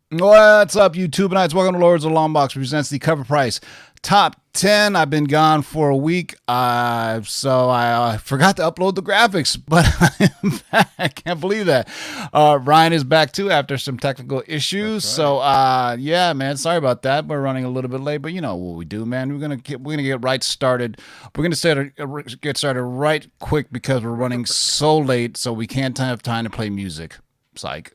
What's up, YouTube nights? Welcome to Lords of the Long Box presents the Cover Price Top 10. I've been gone for a week, so I forgot to upload the graphics, but I'm back. I can't believe that. Ryan is back too after some technical issues. Right. So yeah, man, sorry about that. We're running a little bit late, but you know what we do, man. We're gonna get right started. We're gonna get started right quick because we're running so late, so we can't have time to play music. Psych.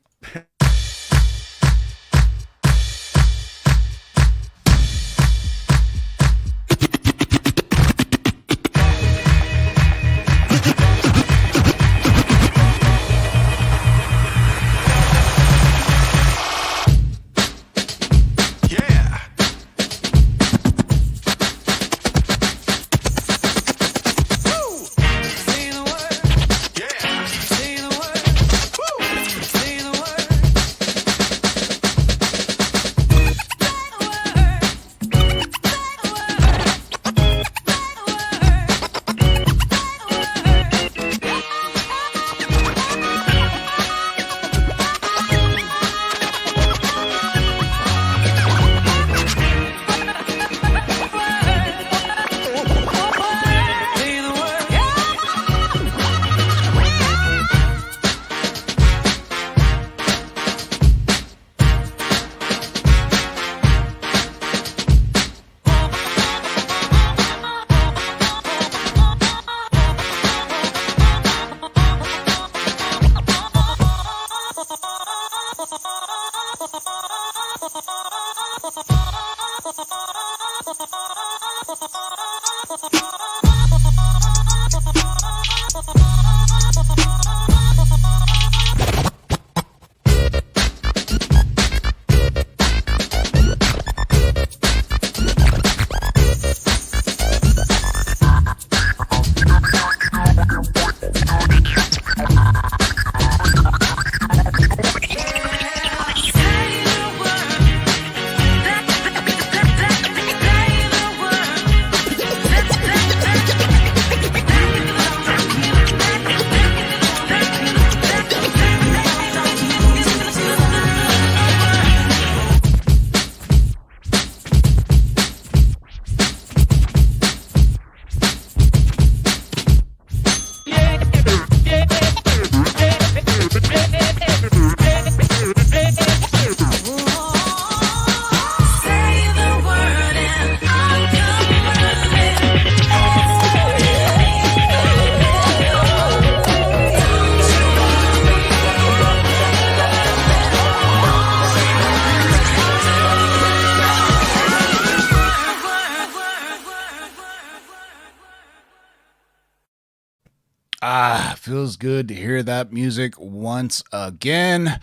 Feels good to hear that music once again.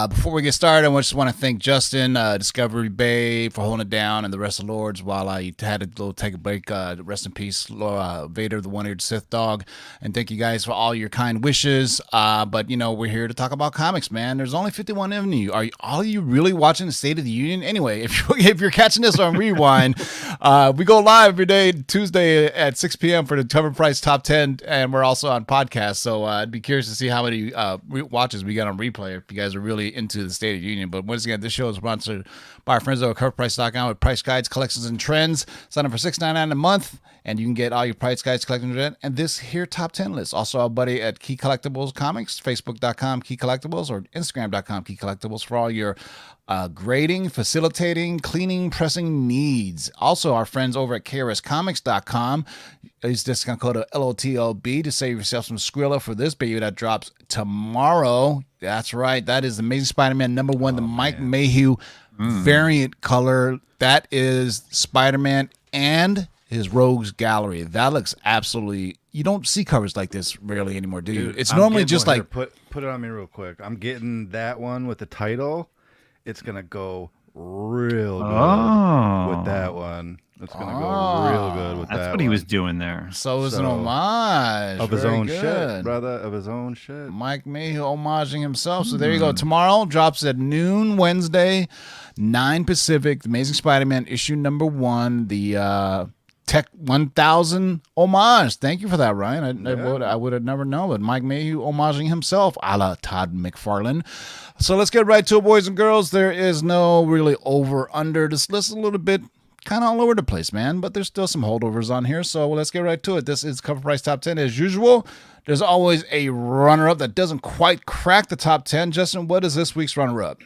Before we get started, I just want to thank Justin, Discovery Bay, for holding it down, and the rest of the Lords while I had to take a break. Rest in peace, Vader, the one-eared Sith dog. And thank you guys for all your kind wishes. But, you know, we're here to talk about comics, man. There's only 51 of you. Are all of you really watching the State of the Union? Anyway, if you're catching this on Rewind, we go live every day, Tuesday at 6 p.m. for the Cover Price Top 10, and we're also on podcast. So I'd be curious to see how many watches we got on replay if you guys are really into the State of the Union. But once again, this show is sponsored by our friends over at CovrPrice.com with price guides, collections, and trends. Sign up for $6.99 a month, and you can get all your price guides, collections, and this here top 10 list. Also, our buddy at Key Collectibles Comics, Facebook.com Key Collectibles, or Instagram.com Key Collectibles for all your grading, facilitating, cleaning, pressing needs. Also, our friends over at KRSComics.com. Use discount code LOTLB to save yourself some Skrilla for this baby that drops tomorrow. That's right. That is Amazing Spider-Man #1, the Mike Mayhew variant color. That is Spider-Man and his Rogues Gallery. That looks absolutely... You don't see covers like this rarely anymore, do you? Dude, it's normally just like... Put it on me real quick. I'm getting that one with the title. It's going to go real good with that one. It's going to go real good with that. That's what he was doing there. So it's an homage. Of his own shit, brother. Of his own shit. Mike Mayhew homaging himself. So there you go. Tomorrow drops at noon Wednesday, 9 Pacific. The Amazing Spider-Man issue #1. The Tech 1000 homage. Thank you for that, Ryan. Yeah. I would have never known, but Mike Mayhew homaging himself, a la Todd McFarlane. So let's get right to it, boys and girls. There is no really over-under. This list is a little bit kind of all over the place, man, but there's still some holdovers on here. So let's get right to it. This is CovrPrice Top 10 as usual. There's always a runner-up that doesn't quite crack the top 10. Justin, what is this week's runner-up?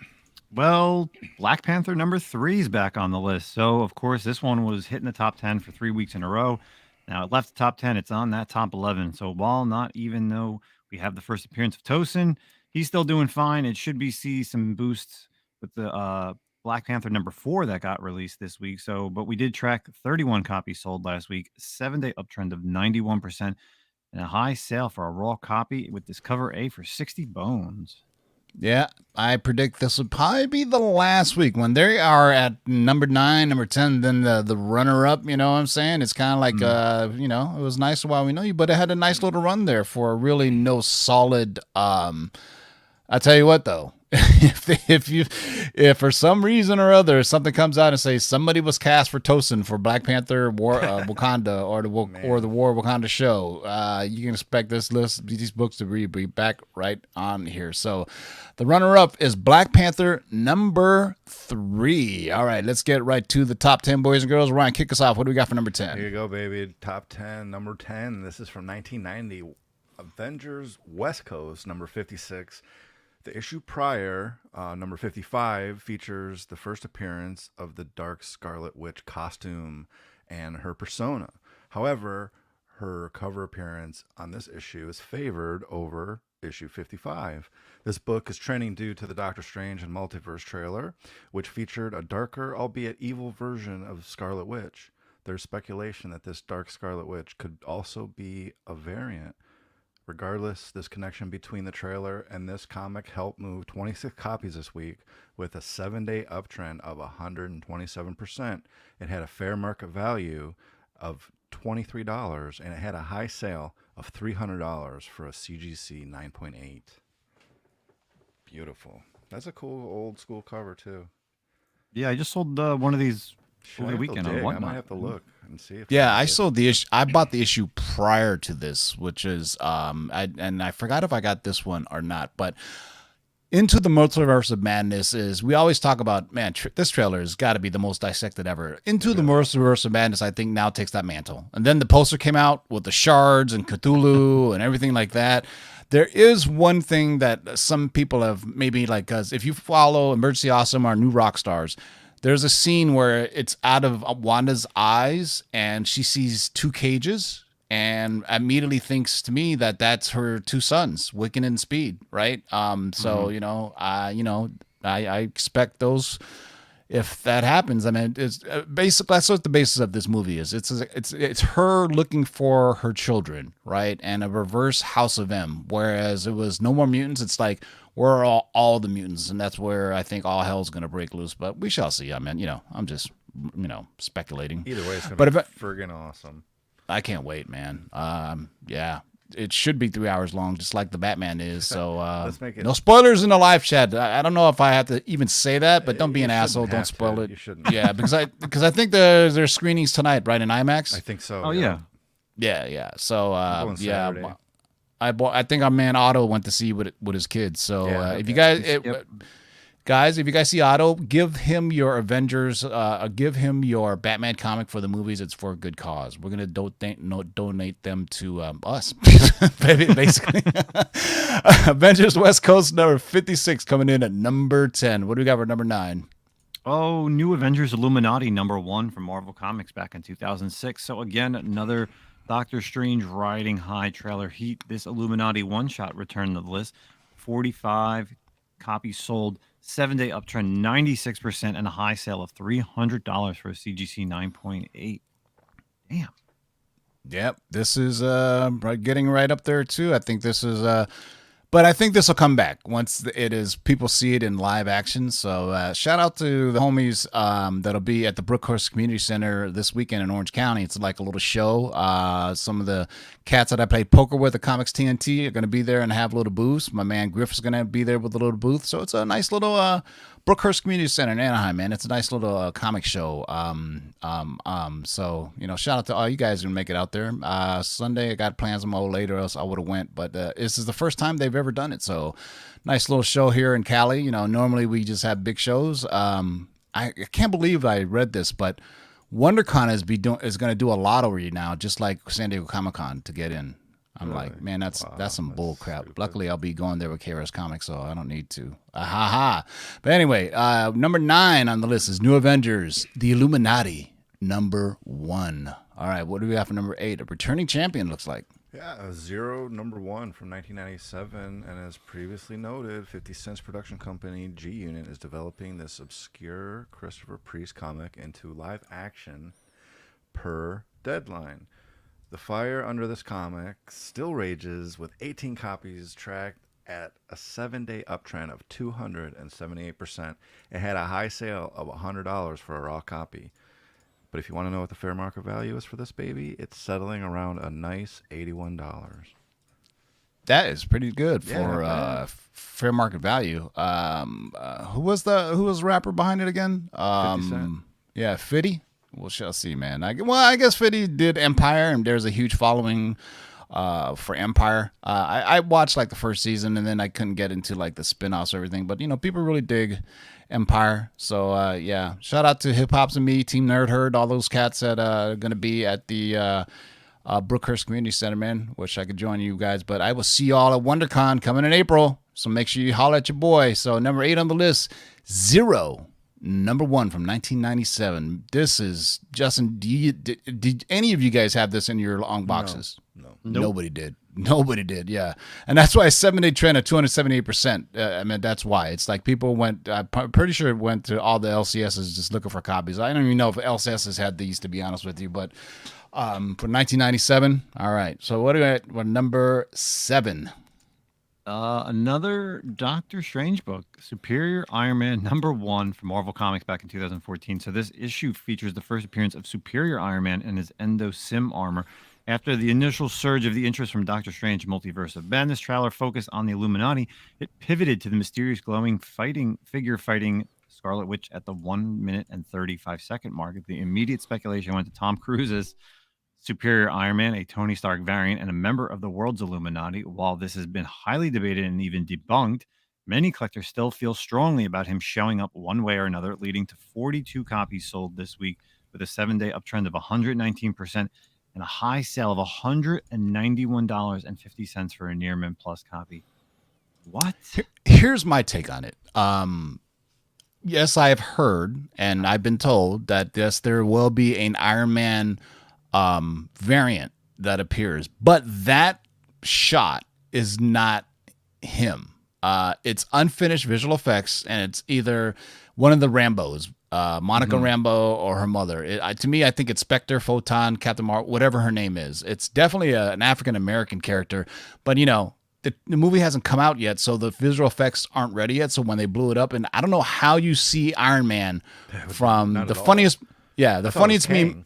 Well, Black Panther number 3 is back on the list. So, of course, this one was hitting the top 10 for 3 weeks in a row. Now, it left the top 10. It's on that top 11. So, while not even though we have the first appearance of Tosin, he's still doing fine. It should be see some boosts with the Black Panther number 4 that got released this week. So, but we did track 31 copies sold last week, 7-day uptrend of 91%, and a high sale for a raw copy with this cover A for 60 bones. Yeah, I predict this would probably be the last week when they are at number 9, number 10, then the runner-up, you know what I'm saying? It's kind of like, it was nice while we know you, but it had a nice little run there for really no solid, I'll tell you what, though. If for some reason or other something comes out and says somebody was cast for Tosin for Black Panther War Wakanda or the War Wakanda show, you can expect these books to be back right on here. So the runner-up is Black Panther number 3. All right, let's get right to the top 10, boys and girls. Ryan, kick us off. What do we got for number 10? Here you go, baby. Top 10, number 10. This is from 1990. Avengers West Coast, number 56. The issue prior, number 55, features the first appearance of the Dark Scarlet Witch costume and her persona. However, her cover appearance on this issue is favored over issue 55. This book is trending due to the Doctor Strange and Multiverse trailer, which featured a darker, albeit evil version of Scarlet Witch. There's speculation that this Dark Scarlet Witch could also be a variant. Regardless, this connection between the trailer and this comic helped move 26 copies this week with a 7-day uptrend of 127%. It had a fair market value of $23 and it had a high sale of $300 for a CGC 9.8. Beautiful. That's a cool old school cover too. Yeah, I just sold one of these over the weekend on Whatnot. I might have to look and see if I sold the issue. I bought the issue prior to this, which is I forgot if I got this one or not, but Into the Multiverse of Madness is, we always talk about, man, this trailer has got to be the most dissected ever. Into the Multiverse of Madness, I think, now takes that mantle. And then the poster came out with the shards and Cthulhu and everything like that. There is one thing that some people have maybe, like, because if you follow Emergency Awesome or New Rock Stars, there's a scene where it's out of Wanda's eyes and she sees 2 cages and immediately thinks to me that that's her 2 sons, Wiccan and Speed, right? So, I expect those. If that happens, I mean, it's basically, that's what the basis of this movie is. It's her looking for her children, right? And a reverse House of M. Whereas it was No More Mutants, it's like we're all the mutants, and that's where I think all hell's gonna break loose. But we shall see. I mean, I'm just speculating. Either way, it's gonna be friggin' awesome. I can't wait, man. Yeah. It should be 3 hours long, just like the Batman is. So Let's make it. No spoilers in the live chat. I don't know if I have to even say that, but don't be an asshole. Don't spoil it. You shouldn't. Yeah, because I think there's screenings tonight, right, in IMAX. I think so. Oh yeah. Yeah. So Saturday. I think our man Otto went to see with his kids. So if you guys, if you guys see Otto, give him your Avengers, give him your Batman comic for the movies. It's for a good cause. We're gonna donate them to us, basically. Avengers West Coast number 56 coming in at number 10. What do we got for number 9? Oh, New Avengers Illuminati number 1 from Marvel Comics back in 2006. So again, another Doctor Strange riding high trailer heat. This Illuminati one-shot returned to the list. 45 copies sold. 7-day uptrend, 96%, and a high sale of $300 for a CGC 9.8. Damn. Yep, this is getting right up there too. I think this is but I think this will come back once it is people see it in live action. So shout out to the homies that'll be at the Brookhurst Community Center this weekend in Orange County. It's like a little show. Some of the cats that I played poker with at Comics TNT are going to be there and have a little booth. My man Griff is going to be there with a little booth. So it's a nice little Brookhurst Community Center in Anaheim, man. It's a nice little comic show. So shout out to all you guys who make it out there. Sunday, I got plans on my later, else I would have went, but this is the first time they've ever done it. So nice little show here in Cali. Normally we just have big shows. I can't believe I read this, but WonderCon is going to do a lottery now, just like San Diego Comic-Con to get in. I'm Really? like, man, that's some bull crap. stupid. Luckily, I'll be going there with KRS Comics, so I don't need to. Ha ha. But anyway, number 9 on the list is New Avengers, The Illuminati, number 1. All right, what do we have for number 8? A returning champion, looks like. Yeah, Zero number 1 from 1997, and as previously noted, 50 Cent's production company G Unit is developing this obscure Christopher Priest comic into live action per deadline. The fire under this comic still rages, with 18 copies tracked at a 7-day uptrend of 278%. It had a high sale of $100 for a raw copy. But if you want to know what the fair market value is for this baby, it's settling around a nice $81. That is pretty good Yeah, for not bad. fair market value. Who was the rapper behind it again? 50 Cent. Yeah, Fitty. We shall see, man. I guess Fitty did Empire, and there's a huge following for Empire. I watched like the first season, and then I couldn't get into like the spin-offs or everything. But people really dig Empire. So yeah, shout out to Hip Hops and Me, Team Nerd Herd, all those cats that are gonna be at the Brookhurst Community Center, man. Wish I could join you guys, but I will see y'all at WonderCon coming in April. So make sure you holler at your boy. So number 8 on the list, Zero, number 1 from 1997. This is Justin. Did any of you guys have this in your long boxes? No. Nobody did. Nobody did. Yeah, and that's why 7-day trend at 278%. I mean, that's why it's like people went. I'm pretty sure it went to all the LCSs just looking for copies. I don't even know if LCSs had these, to be honest with you, but for 1997. All right. So what do we at? We're number 7. Another Doctor Strange book, Superior Iron Man number 1 from Marvel Comics back in 2014. So this issue features the first appearance of Superior Iron Man and his Endo Sim armor. After the initial surge of the interest from Doctor Strange Multiverse of Madness trailer focused on the Illuminati, it pivoted to the mysterious glowing figure fighting Scarlet Witch at the 1 minute and 35-second mark. The immediate speculation went to Tom Cruise's Superior Iron Man, a Tony Stark variant and a member of the world's Illuminati. While this has been highly debated and even debunked, many collectors still feel strongly about him showing up one way or another, leading to 42 copies sold this week with a 7-day uptrend of 119% and a high sale of $191.50 for a near mint plus copy. What? Here's my take on it. Yes, I have heard and I've been told that yes, there will be an Iron Man variant that appears, but that shot is not him. It's unfinished visual effects, and it's either one of the Rambos, Monica Rambeau, or her mother. To me, I think it's Spectre, Photon, Captain Marvel, whatever her name is. It's definitely an African American character, but the movie hasn't come out yet, so the visual effects aren't ready yet. So when they blew it up, and I don't know how you see Iron Man from Not the at all. funniest, yeah, the I thought it was funniest meme. Kang.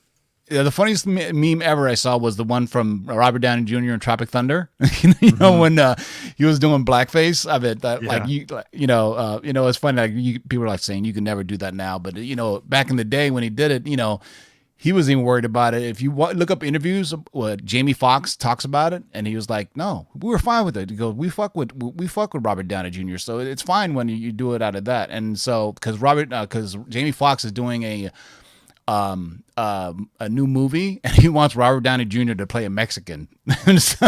Yeah, the funniest meme ever I saw was the one from Robert Downey Jr. in Tropic Thunder. When he was doing blackface. I mean, it's funny. Like people are like saying you can never do that now, but back in the day when he did it, he wasn't even worried about it. If you look up interviews, what Jamie Foxx talks about it, and he was like, "No, we were fine with it." He goes, "We fuck with Robert Downey Jr., so it's fine when you do it out of that." And so because Jamie Foxx is doing a new movie, and he wants Robert Downey Jr. to play a Mexican. And so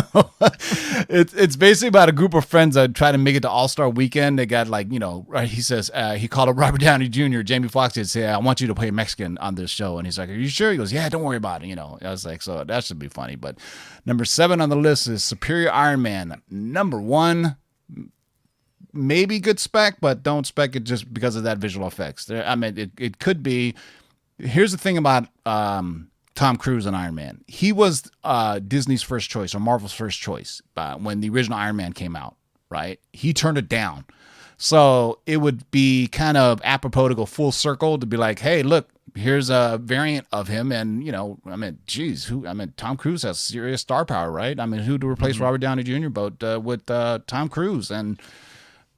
it's basically about a group of friends that try to make it to All-Star Weekend. They got he says he called up Robert Downey Jr. Jamie Foxx did say, "I want you to play a Mexican on this show," and he's like, "Are you sure?" He goes, "Yeah, don't worry about it." I was like, so that should be funny. But number 7 on the list is Superior Iron Man number 1. Maybe good spec, but don't spec it just because of that visual effects. It could be. Here's the thing about Tom Cruise and Iron Man. He was Disney's first choice, or Marvel's first choice, when the original Iron Man came out, right? He turned it down. So it would be kind of apropos to go full circle to be like, hey, look, here's a variant of him. And, Tom Cruise has serious star power, right? I mean, who to replace Robert Downey Jr. but with Tom Cruise? And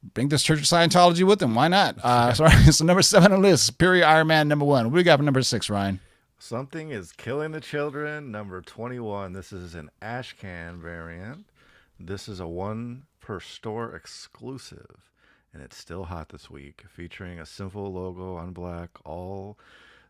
bring this Church of Scientology with them. Why not? Sorry, so number 7 on the list, Superior Iron Man number 1. What do we got for number 6, Ryan? Something is Killing the Children, number 21. This is an ash can variant. This is a 1 per store exclusive, and it's still hot this week, featuring a simple logo on black. All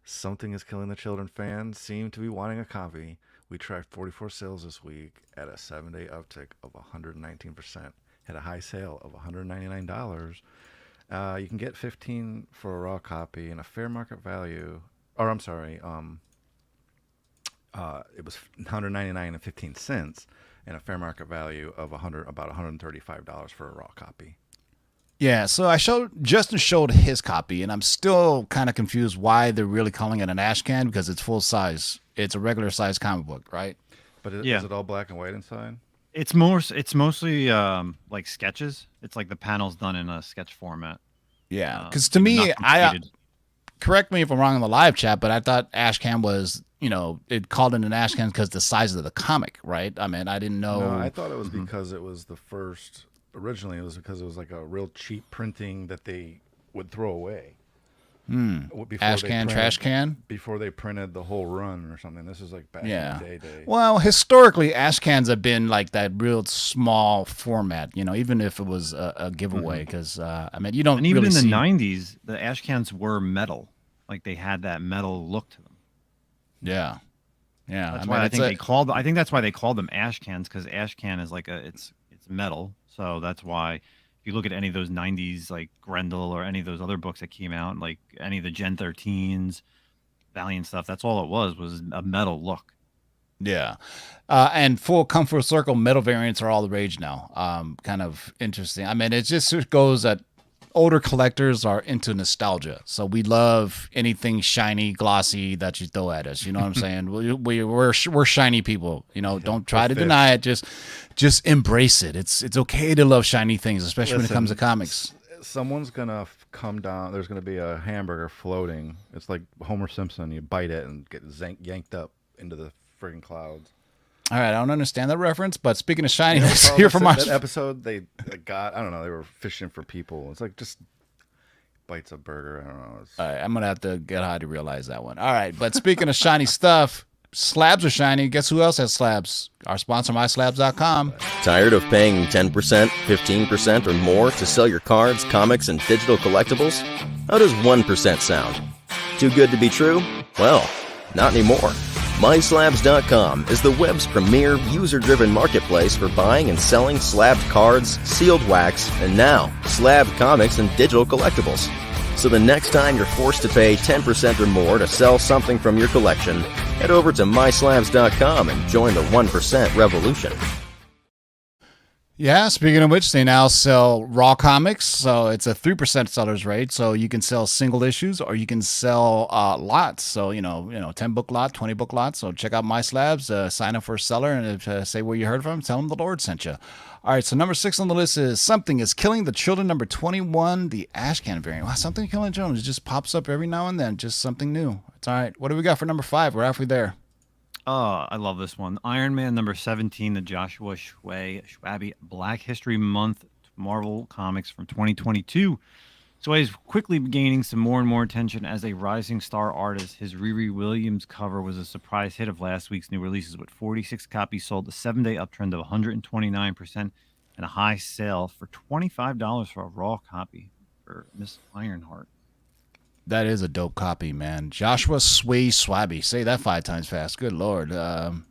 Something is Killing the Children fans seem to be wanting a copy. We tracked 44 sales this week at a 7-day uptick of 119%. Had a high sale of $199. You can get 15 for a raw copy and a fair market value. Or I'm sorry, it was $199.15 and a fair market value of about $135 for a raw copy. Yeah, so Justin showed his copy, and I'm still kind of confused why they're really calling it an ash can, because it's full size. It's a regular size comic book, right? But is it all black and white inside? It's mostly like sketches. It's like the panels done in a sketch format. Yeah, because to me, correct me if I'm wrong in the live chat, but I thought ash can was, it called it an ash can because the size of the comic, right? I mean, I didn't know. No, I thought it was because it was the first. Originally, it was because it was like a real cheap printing that they would throw away. Ash can, trash can? Before they printed the whole run or something. This is like back in the day. Well, historically, ash cans have been like that real small format, even if it was a giveaway. Because, I mean, you don't And even really in the 90s, the ash cans were metal. Like they had that metal look to them. Yeah. Yeah. That's why I think that's why they called them ash cans, because ash can is like it's metal. So that's why if you look at any of those 90s, like Grendel or any of those other books that came out, like any of the Gen 13s, Valiant stuff, that's all it was a metal look. Yeah. And full comfort circle metal variants are all the rage now. Kind of interesting. I mean, it just goes that older collectors are into nostalgia. So we love anything shiny, glossy that you throw at us. You know what I'm saying? We're shiny people. Don't try to deny it. Just embrace it. It's okay to love shiny things, especially when it comes to comics. Someone's gonna come down. There's gonna be a hamburger floating. It's like Homer Simpson. You bite it and get yanked up into the friggin' clouds. All right, I don't understand that reference, but speaking of shiny, let's hear from that episode. They got, I don't know, they were fishing for people. It's like just bites a burger. I don't know. All right, I'm gonna have to get high to realize that one. All right, but speaking of shiny stuff, slabs are shiny. Guess who else has slabs? Our sponsor, myslabs.com. Tired of paying 10%, 15%, or more to sell your cards, comics, and digital collectibles? How does 1% sound? Too good to be true? Well, not anymore. MySlabs.com is the web's premier user-driven marketplace for buying and selling slabbed cards, sealed wax, and now, slabbed comics and digital collectibles. So the next time you're forced to pay 10% or more to sell something from your collection, head over to MySlabs.com and join the 1% revolution. Yeah, speaking of which, they now sell raw comics, so it's a 3% seller's rate. So you can sell single issues or you can sell lots. So 10 book lot, 20 book lots. So check out My Slabs, sign up for a seller, and say where you heard from. Tell them the Lord sent you. All right, so number 6 on the list is Something is Killing the Children. Number 21, the ash can variant. Wow, Something Killing the Children. It just pops up every now and then, just something new. It's all right. What do we got for number 5? We're halfway there. Oh, I love this one. Iron Man number 17, the Joshua Schwabe Black History Month Marvel Comics from 2022. So he's quickly gaining some more and more attention as a rising star artist. His Riri Williams cover was a surprise hit of last week's new releases, with 46 copies sold, a 7-day uptrend of 129%, and a high sale for $25 for a raw copy for Miss Ironheart. That is a dope copy, man. Joshua Sway Swabby. Say that 5 times fast. Good Lord.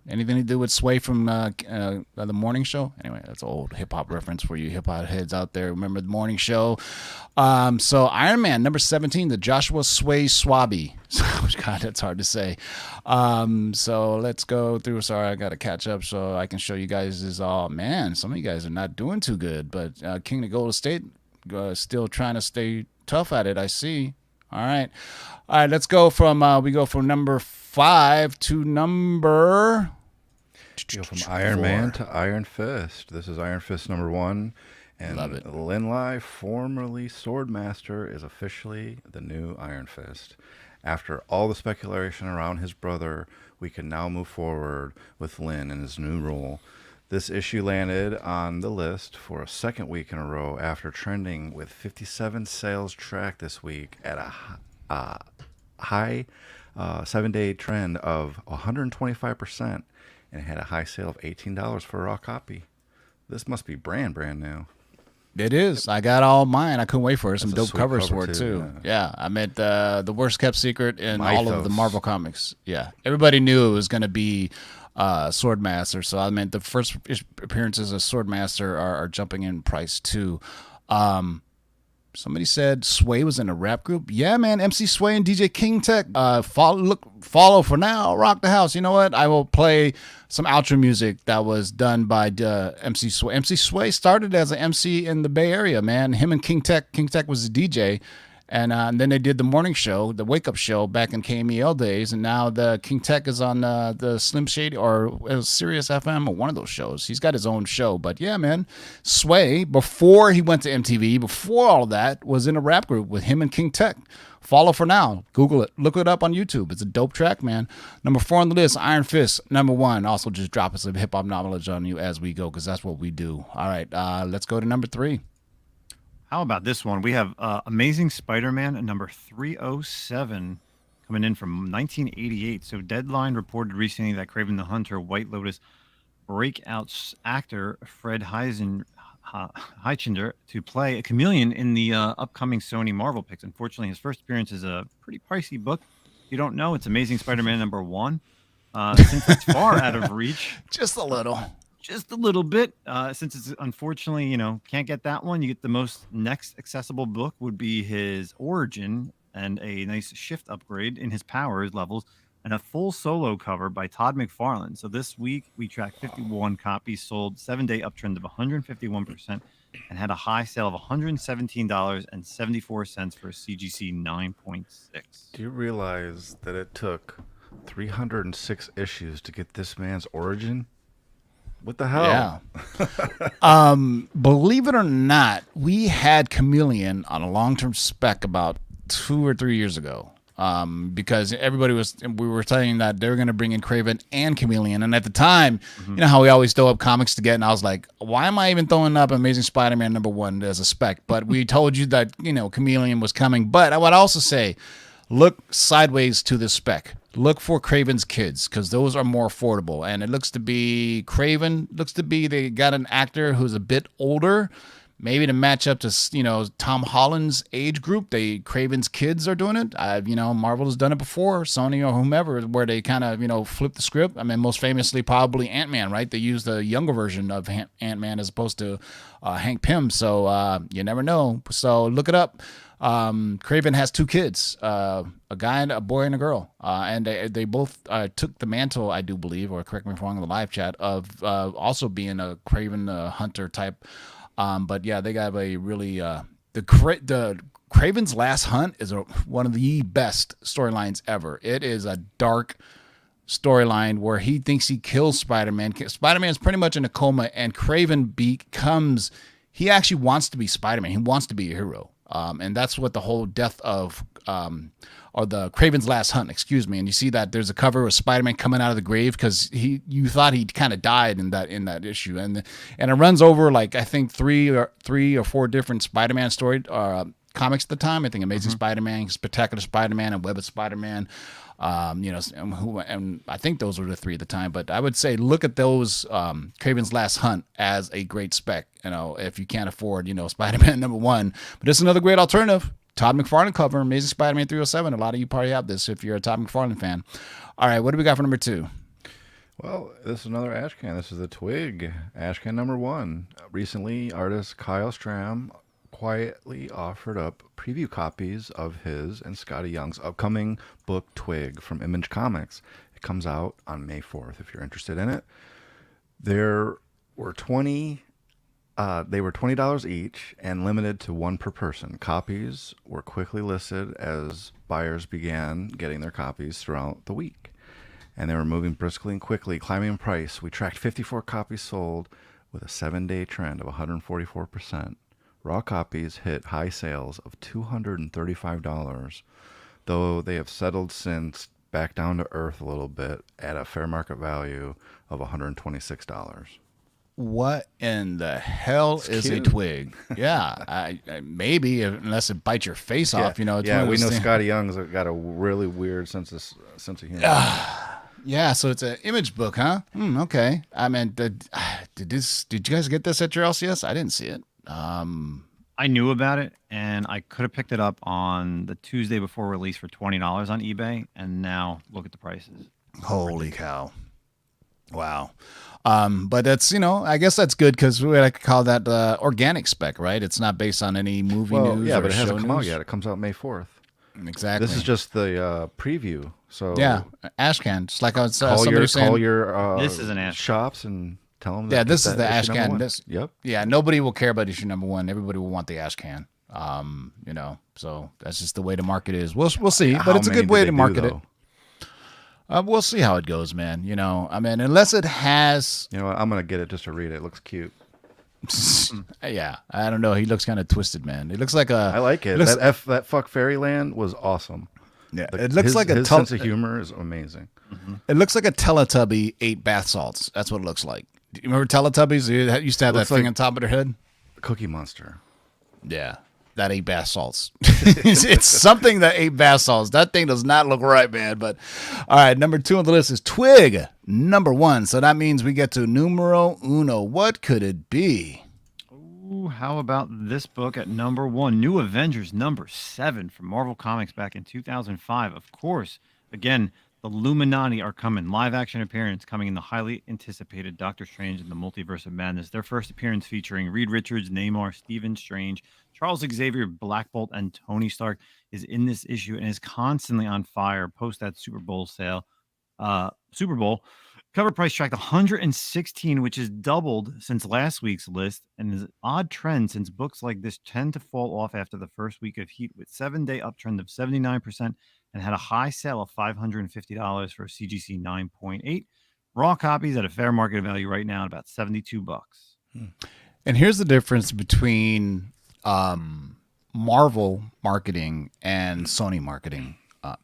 Anything to do with Sway from the morning show? Anyway, that's an old hip-hop reference for you hip-hop heads out there. Remember the morning show? So Iron Man, number 17, the Joshua Sway Swabby. God, that's hard to say. So let's go through. Sorry, I got to catch up so I can show you guys this. Oh, man, some of you guys are not doing too good. But King of Golden State still trying to stay tough at it, I see. All right, let's go from number 5 to number. Go from Iron Man to Iron Fist. This is Iron Fist number 1, and love it. Lin Lai, formerly Swordmaster, is officially the new Iron Fist. After all the speculation around his brother, we can now move forward with Lin in his new role. This issue landed on the list for a second week in a row after trending with 57 sales tracked this week at a high 7-day trend of 125% and had a high sale of $18 for a raw copy. This must be brand new. It is. I got all mine. I couldn't wait for it. Some That's a dope sweet covers cover, for it, too, too. Yeah. I meant the worst kept secret in all of the Mythos. Marvel comics. Yeah. Everybody knew it was going to be Swordmaster. So I meant the first appearances of Swordmaster are jumping in price, too. Somebody said Sway was in a rap group. Yeah, man. MC Sway and DJ King Tech. Follow for now. Rock the house. You know what? I will play some outro music that was done by MC Sway. MC Sway started as an MC in the Bay Area, man. Him and King Tech. King Tech was a DJ. And then they did the morning show, the wake up show back in KMEL days. And now the King Tech is on the Slim Shady or Sirius FM or one of those shows. He's got his own show. But yeah, man, Sway, before he went to MTV, before all that, was in a rap group with him and King Tech. Follow for now. Google it. Look it up on YouTube. It's a dope track, man. Number 4 on the list, Iron Fist. Number 1. Also just dropping some hip hop knowledge on you as we go because that's what we do. All right, let's go to number 3. How about this one? We have Amazing Spider-Man at number 307 coming in from 1988. So Deadline reported recently that Kraven the Hunter, White Lotus breakout actor Fred Heichinder to play a chameleon in the upcoming Sony Marvel picks. Unfortunately, his first appearance is a pretty pricey book. If you don't know, it's Amazing Spider-Man number 1. Since it's far out of reach. Just a little. Just a little bit, since it's unfortunately, can't get that one. You get the most next accessible book would be his origin and a nice shift upgrade in his powers levels and a full solo cover by Todd McFarlane. So this week we tracked 51 copies sold, 7-day uptrend of 151%, and had a high sale of $117.74 for a CGC 9.6. Do you realize that it took 306 issues to get this man's origin? What the hell? Yeah. Believe it or not, we had Chameleon on a long-term spec about 2 or 3 years ago. Because we were saying that they were going to bring in Kraven and Chameleon. And at the time, you know how we always throw up comics to get, and I was like, why am I even throwing up Amazing Spider-Man number 1 as a spec? But we told you that, Chameleon was coming. But I would also say, look sideways to the spec. Look for Kraven's kids because those are more affordable. And it looks to be they got an actor who's a bit older, maybe to match up to Tom Holland's age group. Kraven's kids are doing it. Marvel has done it before, Sony or whomever, where they kind of flip the script. I mean, most famously probably Ant-Man, right? They used the younger version of Ant-Man as opposed to Hank Pym. So you never know. So look it up. Kraven has 2 kids, a boy and a girl, and they both took the mantle, I do believe, or correct me if I'm wrong in the live chat, of also being a Kraven hunter type. But yeah, they got a really the Kraven's Last Hunt is one of the best storylines ever. It is a dark storyline where he thinks he kills Spider-Man. Spider-Man's pretty much in a coma, and Kraven he actually wants to be Spider-Man. He wants to be a hero. And that's what the whole death of, or the Kraven's Last Hunt, excuse me. And you see that there's a cover of Spider-Man coming out of the grave because you thought he kind of died in that issue, and it runs over like I think three or four different Spider-Man comics at the time. I think Amazing Spider-Man, Spectacular Spider-Man, and Web of Spider-Man. And I think those were the 3 at the time. But I would say look at those Kraven's Last Hunt as a great spec. If you can't afford Spider-Man number 1, but it's another great alternative. Todd McFarlane cover, Amazing Spider-Man 307. A lot of you probably have this if you're a Todd McFarlane fan. All right, what do we got for number 2? Well, this is another Ashcan. This is the Twig Ashcan number 1. Recently, artist Kyle Stram quietly offered up preview copies of his and Scotty Young's upcoming book Twig from Image Comics. It comes out on May 4th if you're interested in it. There were they were $20 each and limited to 1 per person. Copies were quickly listed as buyers began getting their copies throughout the week. And they were moving briskly and quickly, climbing in price. We tracked 54 copies sold with a 7-day trend of 144%. Raw copies hit high sales of $235, though they have settled since back down to earth a little bit at a fair market value of $126. what in the hell is a cute. twig? Yeah, I maybe unless it bites your face off, you know. It's one Yeah, of we those know things- Scotty Young's got a really weird sense of humor. Yeah, so it's an image book, huh? Okay. I mean, did you guys get this at your LCS? I didn't see it. I knew about it, and I could have picked it up on the Tuesday before release for $20 on eBay, and now look at the prices. Holy cow! Wow. But that's I guess that's good because we like to call that organic spec, right? It's not based on any movie news. Yeah, or but it show hasn't come out news. yet. It comes out May 4th. Exactly. This is just the preview. So yeah, Ashcan. Just like I was call somebody your was saying. This is an Ashcan. shops and tell them. Yeah, this that is the issue number Ashcan. one. This, Yep. Yeah, nobody will care about issue number 1. Everybody will want the Ashcan. So that's just the way the market is. We'll see, but How it's a many good do way they to do, market though? it. We'll see how it goes, man. I mean, unless it has, You know what? I'm gonna get it just to read it. It looks cute. yeah, I don't know. He looks kind of twisted, man. It looks like a. I like it. looks- That fuck Fairyland was awesome. yeah, it looks like a. his sense of humor is amazing. It looks like a Teletubby ate bath salts. That's what it looks like. Do you remember Teletubbies? They used to have that Looks thing like- on top of their head. Cookie Monster. Yeah, that ate bath salts. it's something that ate bath salts. That thing does not look right, man. But all right, number 2 on the list is Twig, number 1. So that means we get to numero uno. What could it be? Ooh, how about this book at number 1? New Avengers number 7 from Marvel Comics back in 2005. Of course, again, the Illuminati are coming. Live action appearance coming in the highly anticipated Doctor Strange and the Multiverse of Madness. Their first appearance featuring Reed Richards, Namor, Stephen Strange, Charles Xavier, Black Bolt, and Tony Stark is in this issue and is constantly on fire post that Super Bowl sale. Super Bowl. Cover price tracked 116, which is doubled since last week's list, and is an odd trend since books like this tend to fall off after the first week of heat, with 7-day uptrend of 79% and had a high sale of $550 for a CGC 9.8. Raw copies at a fair market value right now at about $72. And here's the difference between Marvel marketing and Sony marketing.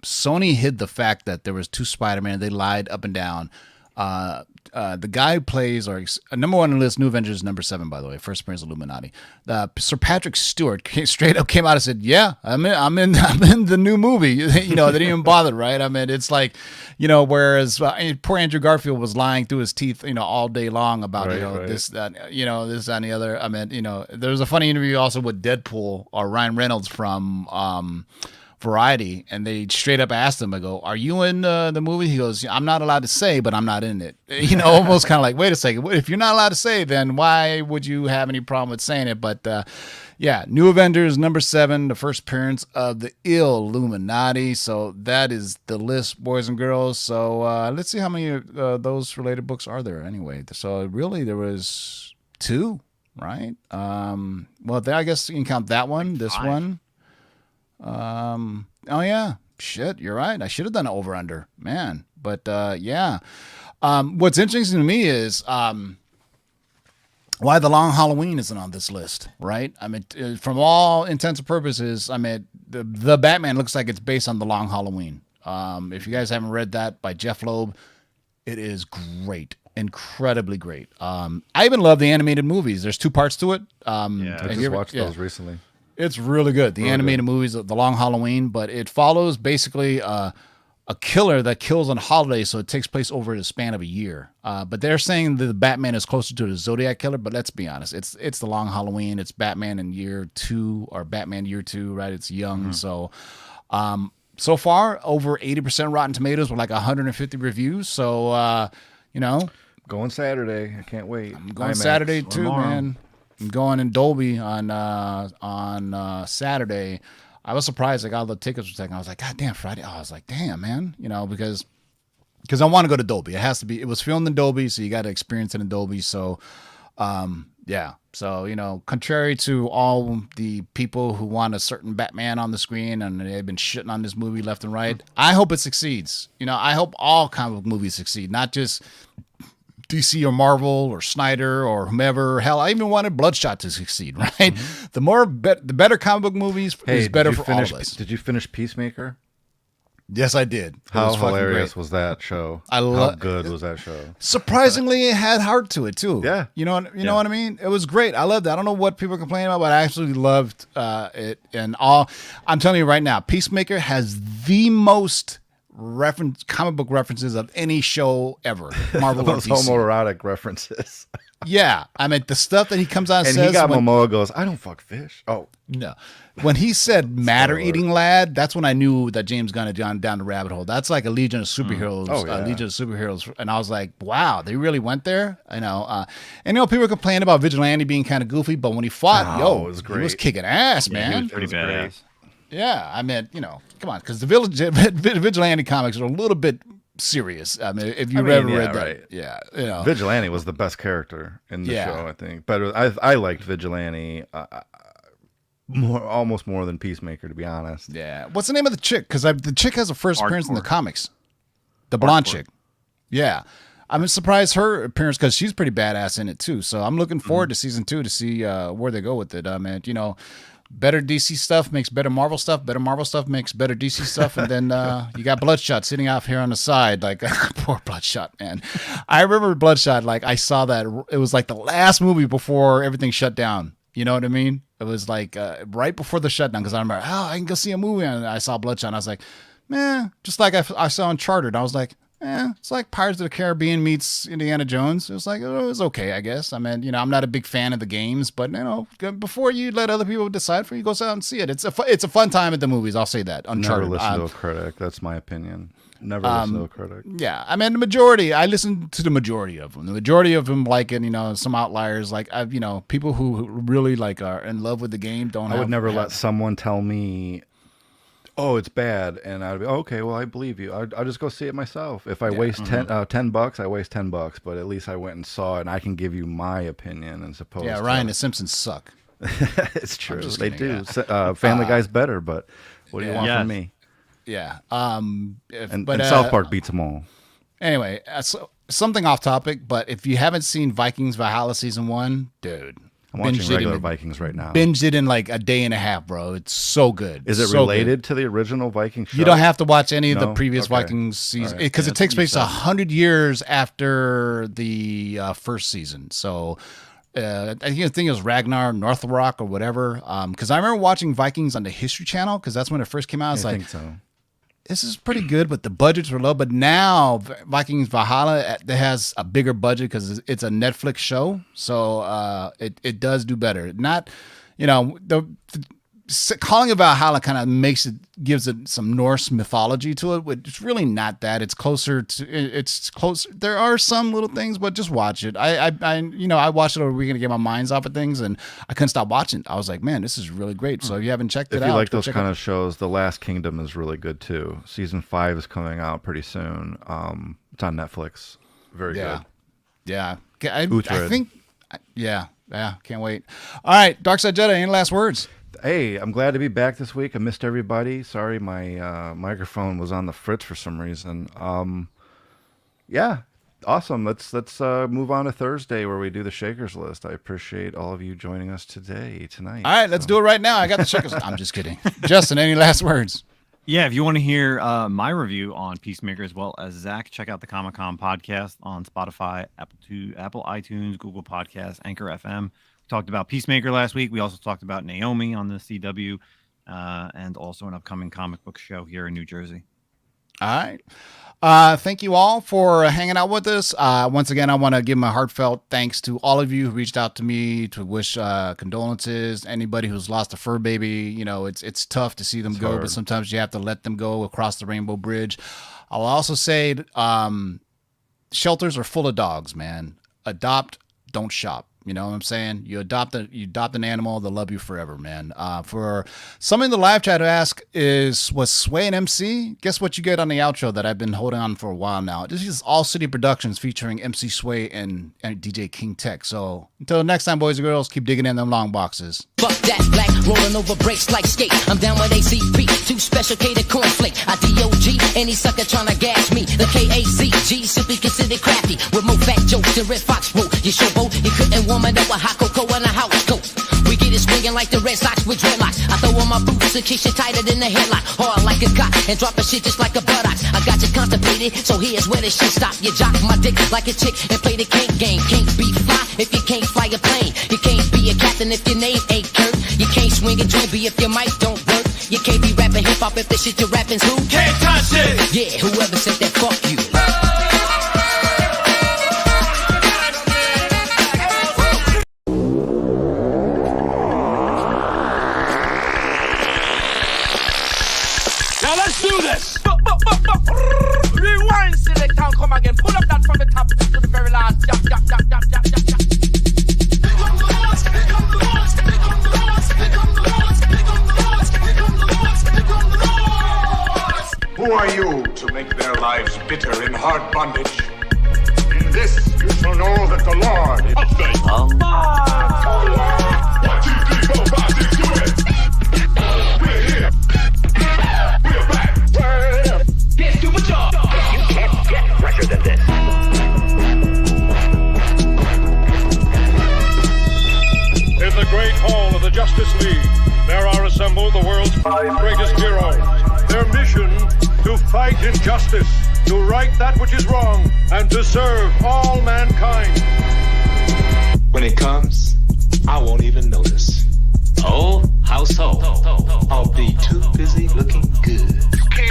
Sony hid the fact that there was 2 Spider-Man. They lied up and down. The guy who plays, or number 1 on the list, New Avengers number 7, by the way, first appearance of Illuminati. Sir Patrick Stewart straight up came out and said, "Yeah, I'm in the new movie." They didn't even bother, right? I mean, it's like, whereas poor Andrew Garfield was lying through his teeth, all day long about Right. this, that, this, that, and the other. I mean, there was a funny interview also with Deadpool or Ryan Reynolds from Variety, and they straight up asked him, I go, "Are you in the movie?" He goes, "I'm not allowed to say, but I'm not in it." Almost kind of like, wait a second, if you're not allowed to say, then why would you have any problem with saying it? But yeah, New Avengers number 7, the first appearance of the Illuminati. So that is the list, boys and girls. So let's see how many of those related books are there anyway. So really there was 2, right? Well, I guess you can count that one, this 5. one. Oh yeah, shit, you're right. I should have done an over under, man. But yeah. What's interesting to me is why the Long Halloween isn't on this list, right? I mean, from all intents and purposes, I mean, the Batman looks like it's based on the Long Halloween. If you guys haven't read that by Jeff Loeb, it is great. Incredibly great. I even love the animated movies. There's 2 parts to it. I and just you ever- watched yeah. those recently. It's really good. The Really animated movies, The Long Halloween, but it follows basically a killer that kills on holidays, so it takes place over the span of a year. But they're saying that the Batman is closer to the Zodiac killer, but let's be honest, it's The Long Halloween. It's Batman in year 2 or Batman year 2, right? It's young. So so far, over 80% Rotten Tomatoes with like 150 reviews. So, Going Saturday. I can't wait. going IMAX. Saturday too, tomorrow. man. I'm going in Dolby on Saturday. I was surprised I got all the tickets for a second. I was like, God damn, Friday. I was like, damn, man. Because I want to go to Dolby. It has to be. It was filmed in Dolby, so you got to experience it in Dolby. So, yeah. So, contrary to all the people who want a certain Batman on the screen and they've been shitting on this movie left and right, I hope it succeeds. I hope all comic book movies succeed, not just DC or Marvel or Snyder or whomever. Hell, I even wanted Bloodshot to succeed, right? The better comic book movies is better for all of us. Did you finish Peacemaker? Yes, I did. It How was fucking hilarious great. was that show? I How love. good was that show? Surprisingly, it had heart to it too. Yeah. you know what I mean. It was great. I loved it. I don't know what people complain about, but I actually loved it. And all I'm telling you right now, Peacemaker has the most comic book references of any show ever. Marvel or Those DC. homoerotic references. Yeah, I mean the stuff that he comes out and, And says. he got when, Momoa goes, I don't fuck fish. Oh, No. When he said matter eating lad, that's when I knew that James Gunn had gone down the rabbit hole. That's like a Legion of Superheroes. Oh, yeah. Legion of Superheroes. And I was like, wow, they really went there? I know. And people complain about Vigilante being kind of goofy, but when he fought, it was he great. was kicking ass, He man. was pretty badass. Yeah, I mean, come on, because the Vigilante comics are a little bit serious. I mean, if you've ever read that. right. Yeah, Vigilante was the best character in the Yeah. show, I think. But I liked Vigilante almost more than Peacemaker, to be honest. Yeah. What's the name of the chick? Because the chick has a first appearance in the Hardcore. comics. The blonde Hardcore. chick. Yeah. I'm surprised her appearance because she's pretty badass in it too. So I'm looking forward to season 2 to see where they go with it. I mean, better DC stuff makes better Marvel stuff. Better Marvel stuff makes better DC stuff. And then you got Bloodshot sitting off here on the side. Like, poor Bloodshot, man. I remember Bloodshot. Like, I saw that. It was like the last movie before everything shut down. You know what I mean? It was like right before the shutdown because I remember, I can go see a movie. And I saw Bloodshot. And I was like, just like I saw Uncharted. I was like, it's like Pirates of the Caribbean meets Indiana Jones. It was like, it was okay, I guess. I mean, I'm not a big fan of the games, but before you let other people decide for you, go out and see it. It's a fun time at the movies. I'll say that. Never Uncharted. listen to a critic. That's my opinion. Never listen to a critic. Yeah, I mean I listen to the majority of them. The majority of them like it. Some outliers like people who really like are in love with the game don't. I would never let someone tell me, "Oh, it's bad," and I'd be, "Okay, well, I believe you. I'll just go see it myself. If I waste $10, I waste $10. But at least I went and saw it, and I can give you my opinion as opposed." Yeah, to, Ryan, the Simpsons suck. it's true. just They kidding, do. Family Guy's better, but what do you want Yes. from me? Yeah. And South Park beats them all. Anyway, so, something off topic, but if you haven't seen Vikings Valhalla season 1, dude, I'm watching binged it regular in- Vikings right now. Binged it in like a day and a half, bro. It's so good. Is it So related to the original Viking show? good. You don't have to watch any of the No? previous Okay. Vikings season because Yeah, it takes that's place what you said. 100 years after the first season. So I think it was Ragnar Northrok or whatever. Because I remember watching Vikings on the History Channel because that's when it first came out. It's I like, think so. this is pretty good, but the budgets were low. But now Vikings Valhalla it has a bigger budget because it's a Netflix show, so it does do better. Not, calling it Valhalla kind of gives it some Norse mythology to it, but it's really not that. It's closer. There are some little things, but just watch it. I watched it over the weekend to get my minds off of things, and I couldn't stop watching. I was like, man, this is really great. So if you haven't checked it If out, you like go those check kind it out. of shows, The Last Kingdom is really good too. Season 5 is coming out pretty soon. It's on Netflix. Very good. Yeah. I Uhtred. think, yeah, can't wait. All right, Darkside Jedi, any last words? Hey, I'm glad to be back this week. I missed everybody. Sorry, my microphone was on the fritz for some reason. Yeah, awesome. Let's move on to Thursday where we do the Shakers list. I appreciate all of you joining us tonight. All right, let's do it right now. I got the checkers. I'm just kidding. Justin, any last words? Yeah, if you want to hear my review on Peacemaker as well as Zach, check out the Comic-Con podcast on Spotify, Apple iTunes, Google Podcasts, Anchor FM. We talked about Peacemaker last week. We also talked about Naomi on the CW and also an upcoming comic book show here in New Jersey. All right. Thank you all for hanging out with us. Once again, I want to give my heartfelt thanks to all of you who reached out to me to wish condolences. Anybody who's lost a fur baby, it's tough to see them go, hard. but sometimes you have to let them go across the Rainbow Bridge. I'll also say shelters are full of dogs, man. Adopt, don't shop. You know what I'm saying? You adopt an animal, they'll love you forever, man. For something in the live chat to ask was Sway and MC? Guess what you get on the outro that I've been holding on for a while now? This is All City Productions featuring MC Sway and DJ King Tech. So until next time, boys and girls, keep digging in them long boxes. Fuck that black, rolling over brakes like skate. I'm down with ACP, too special catered cornflake. I DOG, any sucker tryna gas me. The KAZG, simply considered crafty. With more fat jokes than Red Fox wrote. You showboat, you couldn't warm it up with hot cocoa and a house coat. We get it swinging like the Red Sox with dreadlocks. I throw on my boots loose in case you're tighter than a headlock. Hard like a cock and dropping shit just like a buttocks. I got you constipated, so here's where this shit stop. You jock my dick like a chick and play the kink game. Can't be fly if you can't fly a plane. You can't be a captain if your name ain't Kurt. You can't swing a joint if your mic don't work. You can't be rapping hip hop if the shit you're rapping's who? Can't touch it! Yeah, whoever said that, fuck you. Now let's do this! Rewind, select and come again. Pull up that from the top to the very last. Jump, jump, jump, jump, jump, jump, jump. Who are you to make their lives bitter in hard bondage? In this you shall know that the Lord is faithful. 1, 2, 3, 4, 5, 6, do it! We're here! We're back! Word up! Can't do my job. You can't get fresher than this. In the great hall of the Justice League, there are assembled the world's 5 greatest heroes. Their mission, to fight injustice, to right that which is wrong, and to serve all mankind. When it comes, I won't even notice. Oh, how so? I'll be too busy looking good. You can't